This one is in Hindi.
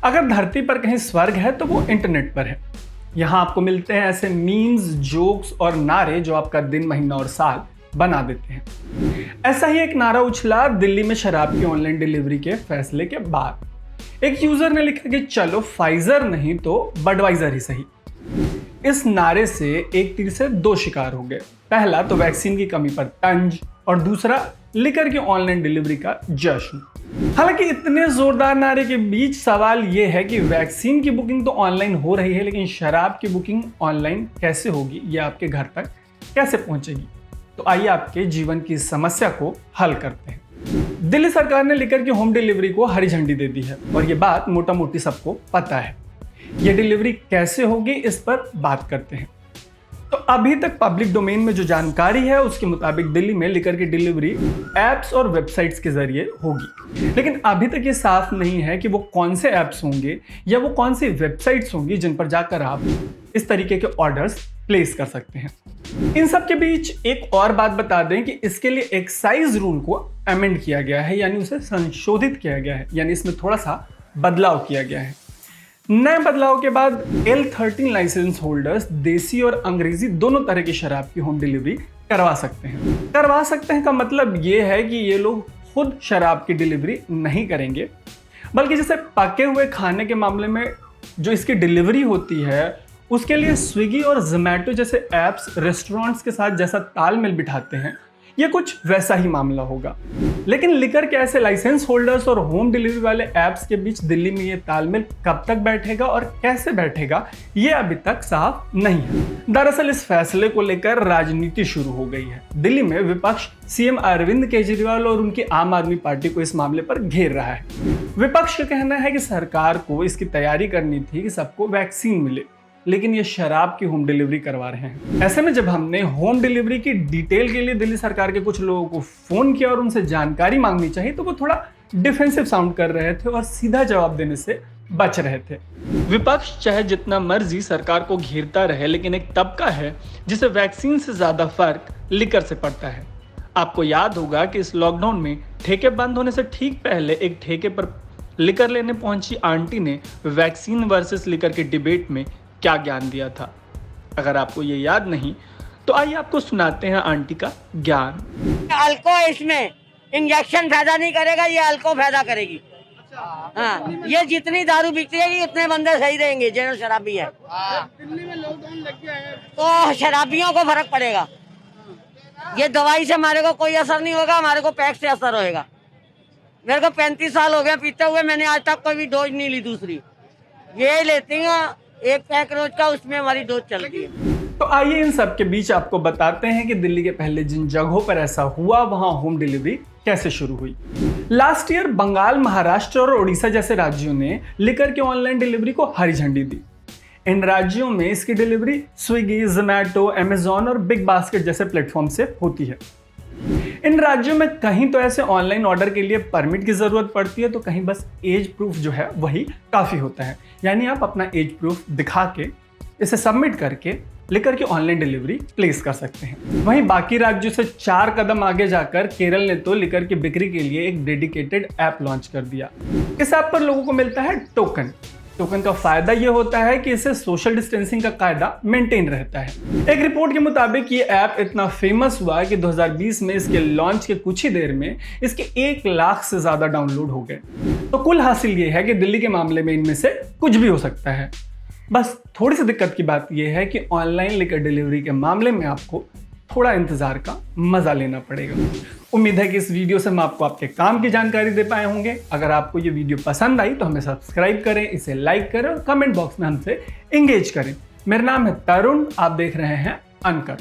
अगर धरती पर कहीं स्वर्ग है तो वो इंटरनेट पर है। यहाँ आपको मिलते हैं ऐसे मीम्स, जोक्स और नारे जो आपका दिन, महीना और साल बना देते हैं। ऐसा ही एक नारा उछला दिल्ली में शराब की ऑनलाइन डिलीवरी के फैसले के बाद। एक यूजर ने लिखा कि चलो फाइजर नहीं तो बडवाइजर ही सही। इस नारे से एक तीर से दो शिकार हो गए। पहला तो वैक्सीन की कमी पर तंज और दूसरा लिकर की ऑनलाइन डिलीवरी का जश्न। हालांकि इतने जोरदार नारे के बीच सवाल यह है कि वैक्सीन की बुकिंग तो ऑनलाइन हो रही है, लेकिन शराब की बुकिंग ऑनलाइन कैसे होगी, यह आपके घर तक कैसे पहुंचेगी? तो आइए आपके जीवन की समस्या को हल करते हैं। दिल्ली सरकार ने लिकर की होम डिलीवरी को हरी झंडी दे दी है और ये बात मोटा मोटी सबको पता है। ये डिलीवरी कैसे होगी, इस पर बात करते हैं। तो अभी तक पब्लिक डोमेन में जो जानकारी है उसके मुताबिक दिल्ली में लिकर की डिलीवरी एप्स और वेबसाइट्स के जरिए होगी, लेकिन अभी तक ये साफ नहीं है कि वो कौन से एप्स होंगे या वो कौन सी वेबसाइट्स होंगी जिन पर जाकर आप इस तरीके के ऑर्डर्स प्लेस कर सकते हैं। इन सब के बीच एक और बात बता दें कि इसके लिए एक्साइज रूल को अमेंड किया गया है, यानी उसे संशोधित किया गया है, यानी इसमें थोड़ा सा बदलाव किया गया है। नए बदलाव के बाद L13 लाइसेंस होल्डर्स देसी और अंग्रेजी दोनों तरह की शराब की होम डिलीवरी करवा सकते हैं। करवा सकते हैं का मतलब ये है कि ये लोग खुद शराब की डिलीवरी नहीं करेंगे, बल्कि जैसे पके हुए खाने के मामले में जो इसकी डिलीवरी होती है उसके लिए स्विगी और जोमैटो जैसे ऐप्स रेस्टोरेंट्स के साथ जैसा तालमेल बिठाते हैं, ये कुछ वैसा ही मामला होगा। लेकिन लिकर के ऐसे लाइसेंस होल्डर्स और होम डिलीवरी वाले ऐप्स के बीच दिल्ली में ये तालमेल कब तक बैठेगा और कैसे बैठेगा, ये अभी तक साफ नहीं है। दरअसल इस फैसले को लेकर राजनीति शुरू हो गई है। दिल्ली में विपक्ष सीएम अरविंद केजरीवाल और उनकी आम आदमी पार्टी को इस मामले पर घेर रहा है। विपक्ष का कहना है कि सरकार को इसकी तैयारी करनी थी कि सबको वैक्सीन मिले, लेकिन ये शराब की होम डिलीवरी करवा रहे हैं। ऐसे में जब हमने होम डिलीवरी की डिटेल के लिए दिल्ली सरकार के कुछ लोगों को फोन किया और उनसे जानकारी मांगनी चाहिए तो वो थोड़ा डिफेंसिव साउंड कर रहे थे और सीधा जवाब देने से बच रहे थे। विपक्ष चाहे जितना मर्जी सरकार को घेरता रहे, लेकिन एक तबका है जिसे वैक्सीन से ज्यादा फर्क लिकर से पड़ता है। आपको याद होगा कि इस लॉकडाउन में ठेके बंद होने से ठीक पहले एक ठेके पर लिकर लेने पहुंची आंटी ने वैक्सीन वर्सेस लिकर के डिबेट में क्या ज्ञान दिया था। अगर आपको ये याद नहीं तो आइए आपको सुनाते हैं आंटी का ज्ञान। अल्को इसमें इंजेक्शन फायदा नहीं करेगा, ये अल्को फायदा करेगी। हाँ, ये जितनी दारू बिकती है उतने बंदे सही रहेंगे जो शराबी है। दिल्ली में लॉकडाउन लग गया है तो शराबियों को फर्क पड़ेगा। ये दवाई से हमारे को कोई असर नहीं होगा, हमारे को पैक से असर होएगा। मेरे को 35 साल हो गए पीते हुए, मैंने आज तक कोई डोज नहीं ली। दूसरी ये लेती हूँ एक पैक रोज का, उसमें हमारी डोज चलती है। तो आइए इन सब के बीच आपको बताते हैं कि दिल्ली के पहले जिन जगहों पर ऐसा हुआ वहां होम डिलीवरी कैसे शुरू हुई। लास्ट ईयर बंगाल, महाराष्ट्र और ओडिशा जैसे राज्यों ने लिकर के ऑनलाइन डिलीवरी को हरी झंडी दी। इन राज्यों में इसकी डिलीवरी स्विगी, जोमैटो, अमेजॉन और बिग बास्केट जैसे प्लेटफॉर्म से होती है। इन राज्यों में कहीं तो ऐसे ऑनलाइन ऑर्डर के लिए परमिट की जरूरत पड़ती है, तो कहीं बस एज प्रूफ जो है वही काफी होता है, यानी आप अपना एज प्रूफ दिखा के इसे सबमिट करके लिकर की ऑनलाइन डिलीवरी प्लेस कर सकते हैं। वहीं बाकी राज्यों से 4 कदम आगे जाकर केरल ने तो लिकर की बिक्री के लिए एक डेडिकेटेड ऐप लॉन्च कर दिया। इस ऐप पर लोगों को मिलता है टोकन। टोकन का फायदा यह होता है कि इससे सोशल डिस्टेंसिंग का कायदा मेंटेन रहता है। एक रिपोर्ट के मुताबिक ये ऐप इतना फेमस हुआ कि 2020 में इसके लॉन्च के कुछ ही देर में इसके 1 लाख से ज्यादा डाउनलोड हो गए। तो कुल हासिल ये है कि दिल्ली के मामले में इनमें से कुछ भी हो सकता है। बस थोड़ी सी दिक्कत की बात यह है कि ऑनलाइन लिकर डिलीवरी के मामले में आपको थोड़ा इंतजार का मजा लेना पड़ेगा। उम्मीद है कि इस वीडियो से हम आपको आपके काम की जानकारी दे पाए होंगे। अगर आपको ये वीडियो पसंद आई तो हमें सब्सक्राइब करें, इसे लाइक करें और कमेंट बॉक्स में हमसे एंगेज करें। मेरा नाम है तरुण, आप देख रहे हैं अनकट।